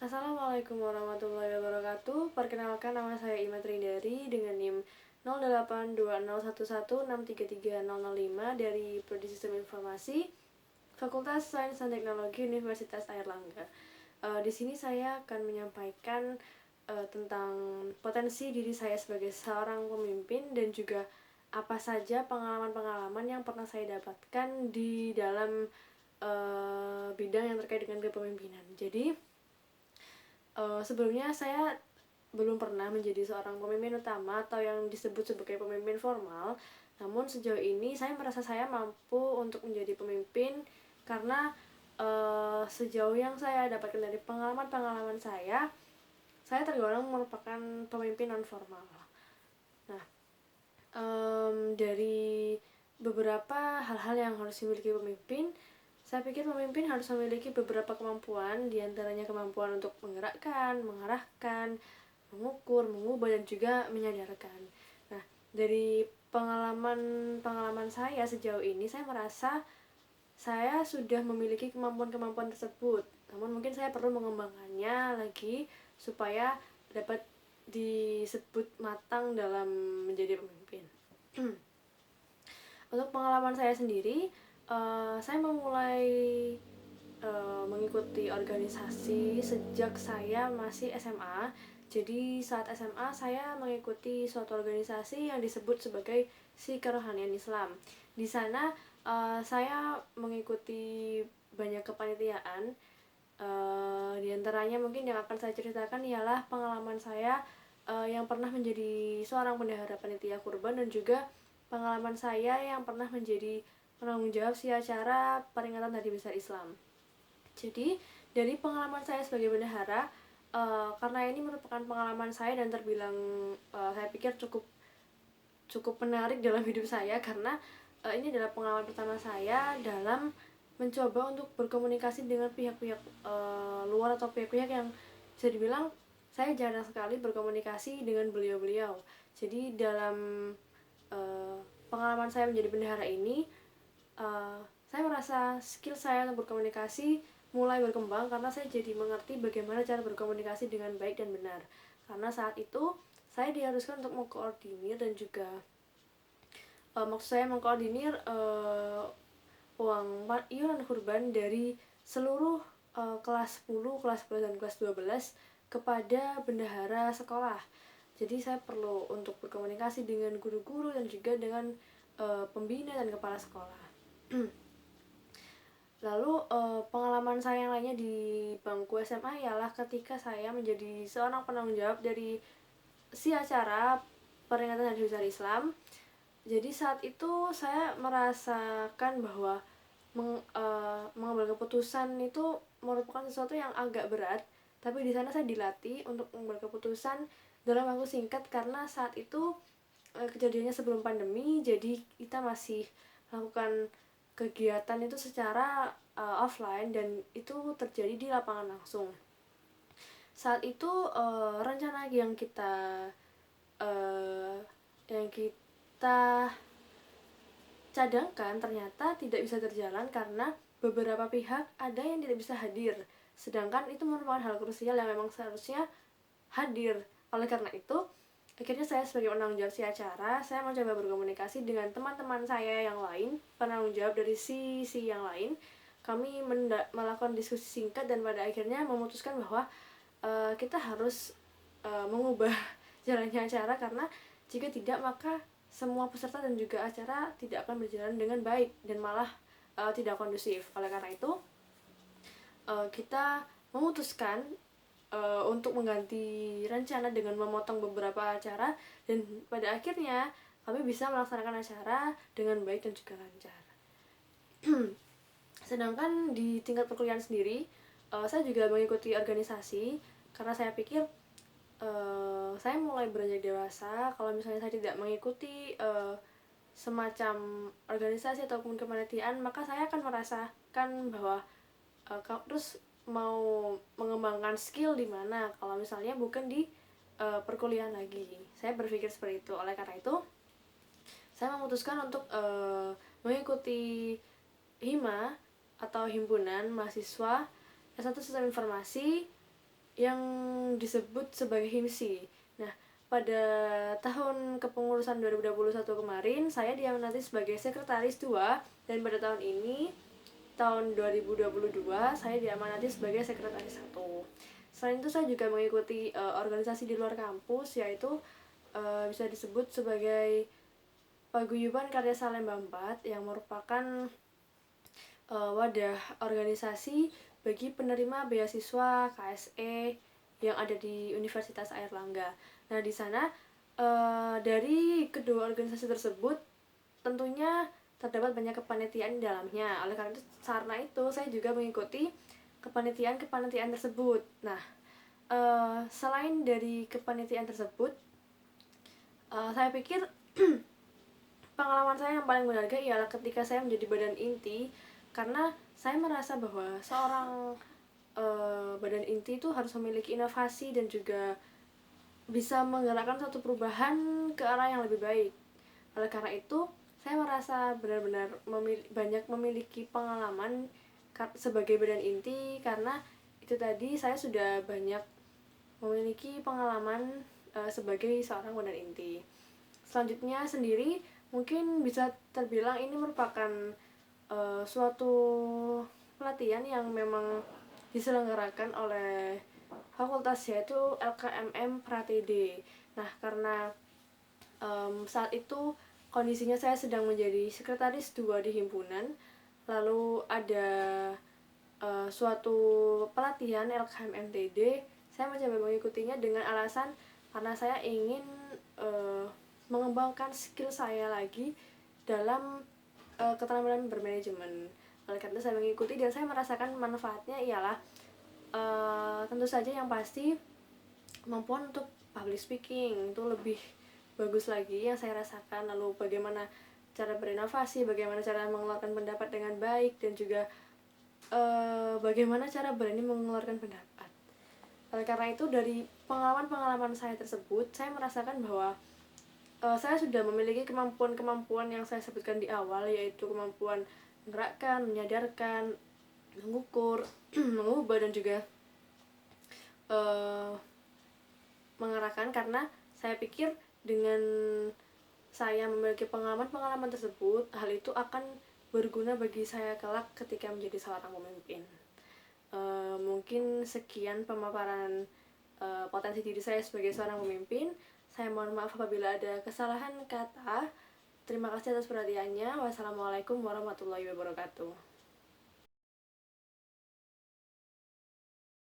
Assalamualaikum warahmatullahi wabarakatuh. Perkenalkan, nama saya Ima Trindari dengan NIM 082011133005 dari Prodi Sistem Informasi, Fakultas Sains dan Teknologi Universitas Airlangga. Di sini saya akan menyampaikan tentang potensi diri saya sebagai seorang pemimpin dan juga apa saja pengalaman-pengalaman yang pernah saya dapatkan di dalam bidang yang terkait dengan kepemimpinan. Jadi sebelumnya saya belum pernah menjadi seorang pemimpin utama atau yang disebut sebagai pemimpin formal. Namun sejauh ini saya merasa saya mampu untuk menjadi pemimpin karena sejauh yang saya dapatkan dari pengalaman-pengalaman saya tergolong merupakan pemimpin non formal. Nah, dari beberapa hal-hal yang harus dimiliki pemimpin, saya pikir pemimpin harus memiliki beberapa kemampuan, diantaranya kemampuan untuk menggerakkan, mengarahkan, mengukur, mengubah, dan juga menyadarkan. Nah, dari pengalaman saya sejauh ini, saya merasa saya sudah memiliki kemampuan-kemampuan tersebut. Namun mungkin saya perlu mengembangkannya lagi supaya dapat disebut matang dalam menjadi pemimpin. Untuk pengalaman saya sendiri, saya memulai mengikuti organisasi sejak saya masih SMA. Jadi saat SMA saya mengikuti suatu organisasi yang disebut sebagai Si Kerohanian Islam. Di sana saya mengikuti banyak kepanitiaan. Di antaranya mungkin yang akan saya ceritakan ialah pengalaman saya yang pernah menjadi seorang bendahara panitia kurban, dan juga pengalaman saya yang pernah menjadi penanggung jawab si acara peringatan Hari Besar Islam. Jadi dari pengalaman saya sebagai bendahara, karena ini merupakan pengalaman saya dan terbilang saya pikir cukup menarik dalam hidup saya, karena ini adalah pengalaman pertama saya dalam mencoba untuk berkomunikasi dengan pihak-pihak luar atau pihak-pihak yang bisa dibilang saya jarang sekali berkomunikasi dengan beliau-beliau. Jadi dalam pengalaman saya menjadi bendahara ini, saya merasa skill saya untuk berkomunikasi mulai berkembang karena saya jadi mengerti bagaimana cara berkomunikasi dengan baik dan benar. Karena saat itu saya diharuskan untuk mengkoordinir dan juga maksud saya mengkoordinir uang iuran kurban dari seluruh kelas 10, kelas 11, dan kelas 12 kepada bendahara sekolah. Jadi saya perlu untuk berkomunikasi dengan guru-guru dan juga dengan pembina dan kepala sekolah. Lalu pengalaman saya yang lainnya di bangku SMA ialah ketika saya menjadi seorang penanggung jawab dari si acara peringatan Hari Besar Islam. Jadi saat itu saya merasakan bahwa mengambil keputusan itu merupakan sesuatu yang agak berat, tapi di sana saya dilatih untuk mengambil keputusan dalam waktu singkat karena saat itu kejadiannya sebelum pandemi, jadi kita masih melakukan kegiatan itu secara offline dan itu terjadi di lapangan langsung. Saat itu rencana yang kita cadangkan ternyata tidak bisa terjalan karena beberapa pihak ada yang tidak bisa hadir, sedangkan itu merupakan hal krusial yang memang seharusnya hadir. Oleh karena itu, akhirnya saya sebagai penanggung jawab si acara, saya mencoba berkomunikasi dengan teman-teman saya yang lain, penanggung jawab dari sisi yang lain. Kami melakukan diskusi singkat dan pada akhirnya memutuskan bahwa kita harus mengubah jalannya acara, karena jika tidak maka semua peserta dan juga acara tidak akan berjalan dengan baik dan malah tidak kondusif. Oleh karena itu kita memutuskan untuk mengganti rencana dengan memotong beberapa acara, dan pada akhirnya kami bisa melaksanakan acara dengan baik dan juga lancar. Sedangkan di tingkat perkuliahan sendiri, saya juga mengikuti organisasi karena saya pikir saya mulai beranjak dewasa. Kalau misalnya saya tidak mengikuti semacam organisasi ataupun kepanitiaan, maka saya akan merasakan bahwa terus mau mengembangkan skill di mana kalau misalnya bukan di perkuliahan lagi. Saya berpikir seperti itu. Oleh karena itu, saya memutuskan untuk mengikuti HIMA atau Himpunan Mahasiswa S1 Sistem Informasi yang disebut sebagai HIMSI. Nah, pada tahun kepengurusan 2021 kemarin, saya diamanati sebagai sekretaris 2, dan pada tahun ini, tahun 2022, saya diamanati sebagai sekretaris 1. Selain itu, saya juga mengikuti organisasi di luar kampus, yaitu bisa disebut sebagai Paguyuban Karya Salemba 4, yang merupakan wadah organisasi bagi penerima beasiswa KSE yang ada di Universitas Airlangga. Nah, di sana dari kedua organisasi tersebut tentunya terdapat banyak kepanitiaan di dalamnya. Oleh karena itu saya juga mengikuti kepanitiaan tersebut. Nah, selain dari kepanitiaan tersebut, saya pikir pengalaman saya yang paling berharga ialah ketika saya menjadi badan inti, karena saya merasa bahwa seorang badan inti itu harus memiliki inovasi dan juga bisa menggerakkan suatu perubahan ke arah yang lebih baik. Oleh karena itu, saya merasa benar-benar banyak memiliki pengalaman sebagai badan inti, karena itu tadi saya sudah banyak memiliki pengalaman sebagai seorang badan inti. Selanjutnya sendiri, mungkin bisa terbilang ini merupakan suatu pelatihan yang memang diselenggarakan oleh fakultas, yaitu LKMM Pratede. Nah, karena saat itu kondisinya saya sedang menjadi sekretaris 2 di himpunan, lalu ada suatu pelatihan LKMM TD, saya mencoba mengikutinya dengan alasan karena saya ingin mengembangkan skill saya lagi dalam keterampilan bermanajemen. Oleh karena saya mengikuti dan saya merasakan manfaatnya ialah tentu saja yang pasti kemampuan untuk public speaking itu lebih bagus lagi yang saya rasakan. Lalu bagaimana cara berinovasi, bagaimana cara mengeluarkan pendapat dengan baik, dan juga bagaimana cara berani mengeluarkan pendapat. Oleh karena itu, dari pengalaman-pengalaman saya tersebut, saya merasakan bahwa saya sudah memiliki kemampuan-kemampuan yang saya sebutkan di awal, yaitu kemampuan menggerakkan, menyadarkan, mengukur, mengubah, dan juga mengarahkan. Karena saya pikir dengan saya memiliki pengalaman-pengalaman tersebut, hal itu akan berguna bagi saya kelak ketika menjadi seorang pemimpin. Mungkin sekian pemaparan potensi diri saya sebagai seorang pemimpin. Saya mohon maaf apabila ada kesalahan kata. Terima kasih atas perhatiannya. Wassalamualaikum warahmatullahi wabarakatuh.